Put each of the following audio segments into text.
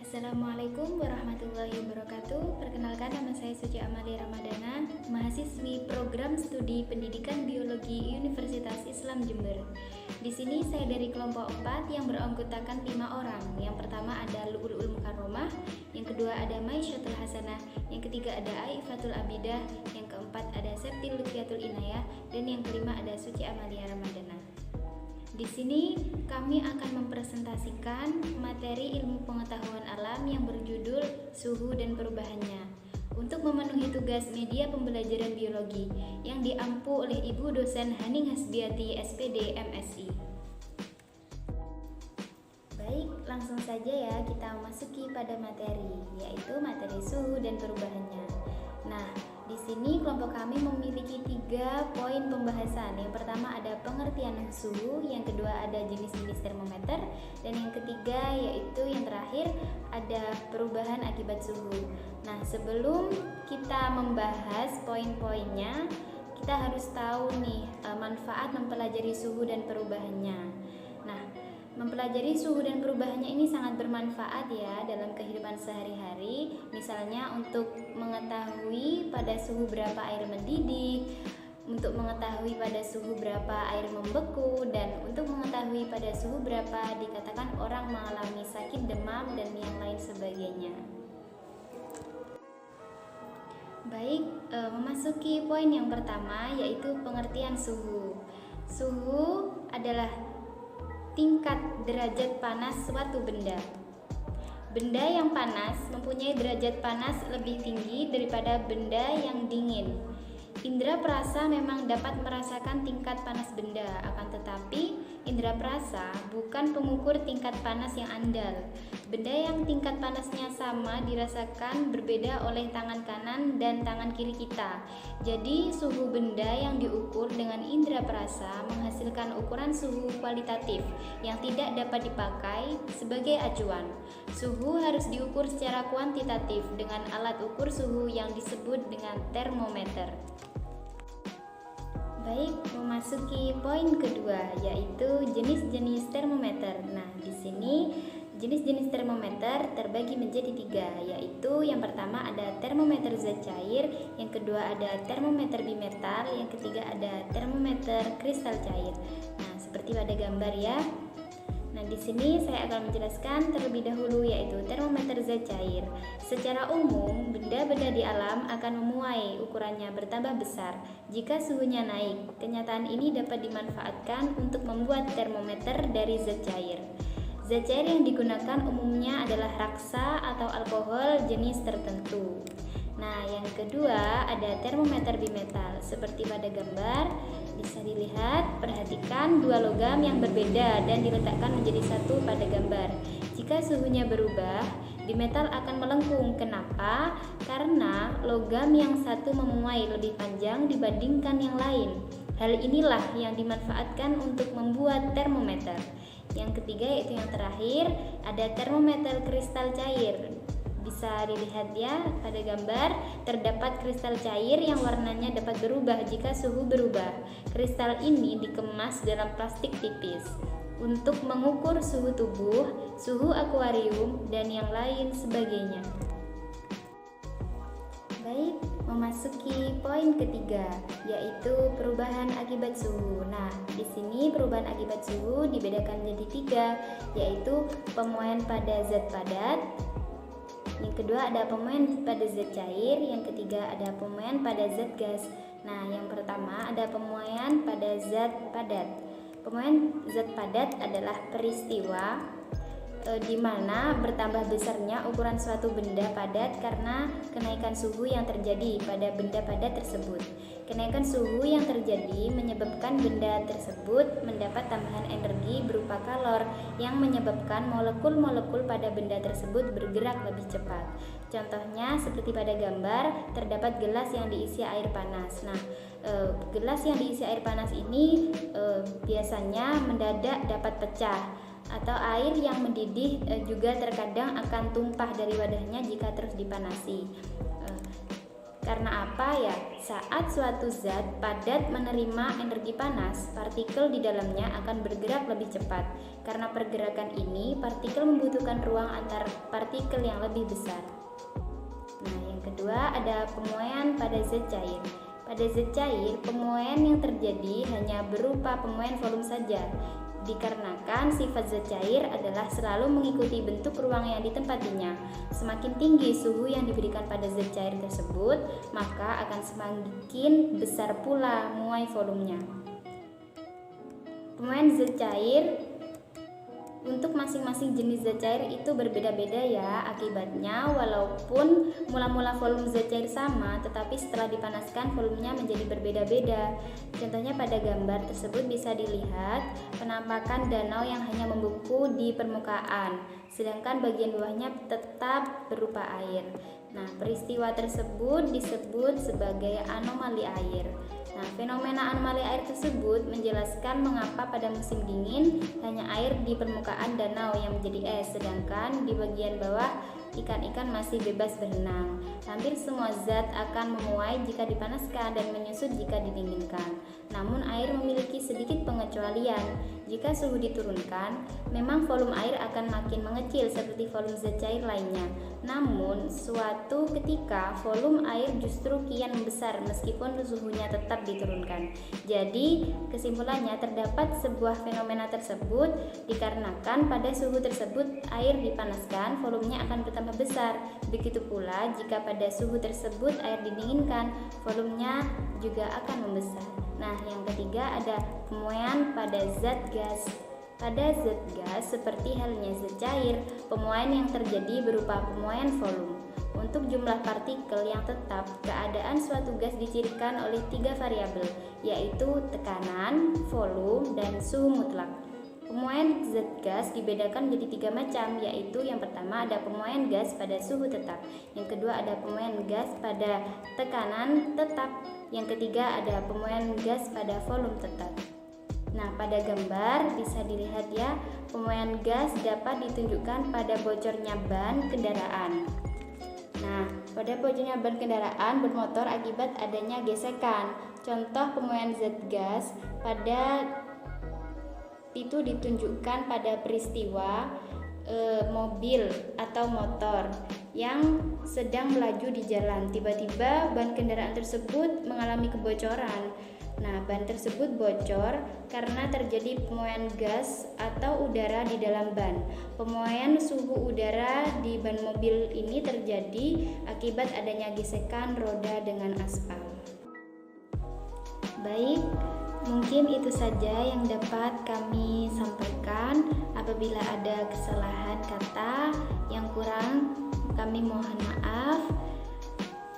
Assalamualaikum warahmatullahi wabarakatuh. Perkenalkan, nama saya Suci Amalia Ramadana, mahasiswi program studi Pendidikan Biologi Universitas Islam Jember. Di sini saya dari kelompok 4 yang beranggotakan 5 orang. Yang pertama ada Lu'ul Mukarromah, yang kedua ada Maisyatul Hasanah, yang ketiga ada Aifatul Abidah, yang keempat ada Septil Lutfiatul Inayah, dan yang kelima ada Suci Amalia Ramadana. Di sini kami akan mempresentasikan materi ilmu pengetahuan alam yang berjudul Suhu dan Perubahannya untuk memenuhi tugas media pembelajaran biologi yang diampu oleh Ibu dosen Haning Hasbiati SPD MSI. Baik, langsung saja ya kita masuki pada materi, yaitu materi suhu dan perubahannya. Nah, di sini kelompok kami memiliki 3 poin pembahasan. Yang pertama ada pengertian suhu, yang kedua ada jenis-jenis termometer, dan yang ketiga yaitu yang terakhir ada perubahan akibat suhu. Nah, sebelum kita membahas poin-poinnya, kita harus tahu nih manfaat mempelajari suhu dan perubahannya. Nah, mempelajari suhu dan perubahannya ini sangat bermanfaat ya dalam kehidupan sehari-hari. Misalnya untuk mengetahui pada suhu berapa air mendidih, untuk mengetahui pada suhu berapa air membeku, dan untuk mengetahui pada suhu berapa dikatakan orang mengalami sakit demam dan yang lain sebagainya. Baik, memasuki poin yang pertama yaitu pengertian suhu. Suhu adalah tingkat derajat panas suatu benda. Benda yang panas mempunyai derajat panas lebih tinggi daripada benda yang dingin. Indra perasa memang dapat merasakan tingkat panas benda, akan tetapi indra perasa bukan pengukur tingkat panas yang andal. Benda yang tingkat panasnya sama dirasakan berbeda oleh tangan kanan dan tangan kiri kita. Jadi suhu benda yang diukur dengan indra perasa menghasilkan ukuran suhu kualitatif yang tidak dapat dipakai sebagai acuan. Suhu harus diukur secara kuantitatif dengan alat ukur suhu yang disebut dengan termometer. Baik, memasuki poin kedua yaitu jenis-jenis termometer. Nah, di sini jenis-jenis termometer terbagi menjadi 3, yaitu yang pertama ada termometer zat cair, yang kedua ada termometer bimetal, yang ketiga ada termometer kristal cair. Nah, seperti pada gambar ya. Nah, di sini saya akan menjelaskan terlebih dahulu yaitu termometer zat cair. Secara umum, benda-benda di alam akan memuai ukurannya bertambah besar jika suhunya naik. Kenyataan ini dapat dimanfaatkan untuk membuat termometer dari zat cair. Zat cair yang digunakan umumnya adalah raksa atau alkohol jenis tertentu. Nah, yang kedua ada termometer bimetal. Seperti pada gambar bisa dilihat, perhatikan 2 logam yang berbeda dan diletakkan menjadi satu pada gambar. Jika suhunya berubah, bimetal akan melengkung. Kenapa? Karena logam yang satu memuai lebih panjang dibandingkan yang lain. Hal inilah yang dimanfaatkan untuk membuat termometer. Yang ketiga yaitu yang terakhir ada termometer kristal cair. Bisa dilihat ya pada gambar, terdapat kristal cair yang warnanya dapat berubah jika suhu berubah. Kristal ini dikemas dalam plastik tipis untuk mengukur suhu tubuh, suhu akuarium, dan yang lain sebagainya. Baik, memasuki poin ketiga yaitu perubahan akibat suhu. Nah, di sini perubahan akibat suhu dibedakan menjadi 3, yaitu pemuaian pada zat padat, yang kedua ada pemuaian pada zat cair, yang ketiga ada pemuaian pada zat gas. Nah, yang pertama ada pemuaian pada zat padat. Pemuaian zat padat adalah peristiwa di mana bertambah besarnya ukuran suatu benda padat karena kenaikan suhu yang terjadi pada benda padat tersebut. Kenaikan suhu yang terjadi menyebabkan benda tersebut mendapat tambahan energi berupa kalor yang menyebabkan molekul-molekul pada benda tersebut bergerak lebih cepat. Contohnya seperti pada gambar, terdapat gelas yang diisi air panas. Nah, gelas yang diisi air panas ini biasanya mendadak dapat pecah, atau air yang mendidih juga terkadang akan tumpah dari wadahnya jika terus dipanasi. Karena apa ya? Saat suatu zat padat menerima energi panas, partikel di dalamnya akan bergerak lebih cepat. Karena pergerakan ini, partikel membutuhkan ruang antar partikel yang lebih besar. Nah, yang kedua ada pemuaian pada zat cair. Pada zat cair, pemuaian yang terjadi hanya berupa pemuaian volume saja. Dikarenakan sifat zat cair adalah selalu mengikuti bentuk ruang yang ditempatinya. Semakin tinggi suhu yang diberikan pada zat cair tersebut, maka akan semakin besar pula muai volumenya. Pemuaian zat cair untuk masing-masing jenis zat cair itu berbeda-beda ya. Akibatnya walaupun mula-mula volume zat cair sama, tetapi setelah dipanaskan volumenya menjadi berbeda-beda. Contohnya pada gambar tersebut bisa dilihat penampakan danau yang hanya membeku di permukaan, sedangkan bagian bawahnya tetap berupa air. Nah, peristiwa tersebut disebut sebagai anomali air. Nah, fenomena anomali air tersebut menjelaskan mengapa pada musim dingin hanya air di permukaan danau yang menjadi es, sedangkan di bagian bawah ikan-ikan masih bebas berenang. Hampir semua zat akan memuai jika dipanaskan dan menyusut jika didinginkan. Namun air memiliki sedikit pengecualian. Jika suhu diturunkan, memang volume air akan makin mengecil seperti volume zat cair lainnya. Namun, suatu ketika volume air justru kian membesar meskipun suhunya tetap diturunkan. Jadi, kesimpulannya terdapat sebuah fenomena tersebut dikarenakan pada suhu tersebut air dipanaskan, volumenya akan bertambah besar. Begitu pula jika pada suhu tersebut air didinginkan, volumenya juga akan membesar. Nah, yang ketiga ada pemuaian pada zat gas. Pada zat gas seperti halnya zat cair, pemuaian yang terjadi berupa pemuaian volume. Untuk jumlah partikel yang tetap, keadaan suatu gas dicirikan oleh 3 variabel, yaitu tekanan, volume, dan suhu mutlak. Pemuaian zat gas dibedakan menjadi 3 macam, yaitu yang pertama ada pemuaian gas pada suhu tetap, yang kedua ada pemuaian gas pada tekanan tetap, yang ketiga ada pemuaian gas pada volume tetap. Nah, pada gambar bisa dilihat ya, pemuaian gas dapat ditunjukkan pada bocornya ban kendaraan. Nah, pada bocornya ban kendaraan bermotor akibat adanya gesekan. Contoh pemuaian zat gas pada itu ditunjukkan pada peristiwa mobil atau motor yang sedang melaju di jalan. Tiba-tiba ban kendaraan tersebut mengalami kebocoran. Nah, ban tersebut bocor karena terjadi pemuaian gas atau udara di dalam ban. Pemuaian suhu udara di ban mobil ini terjadi akibat adanya gesekan roda dengan aspal. Baik, mungkin itu saja yang dapat kami sampaikan. Apabila ada kesalahan kata yang kurang, kami mohon maaf.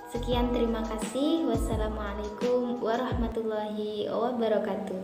Sekian, terima kasih. Wassalamualaikum warahmatullahi wabarakatuh.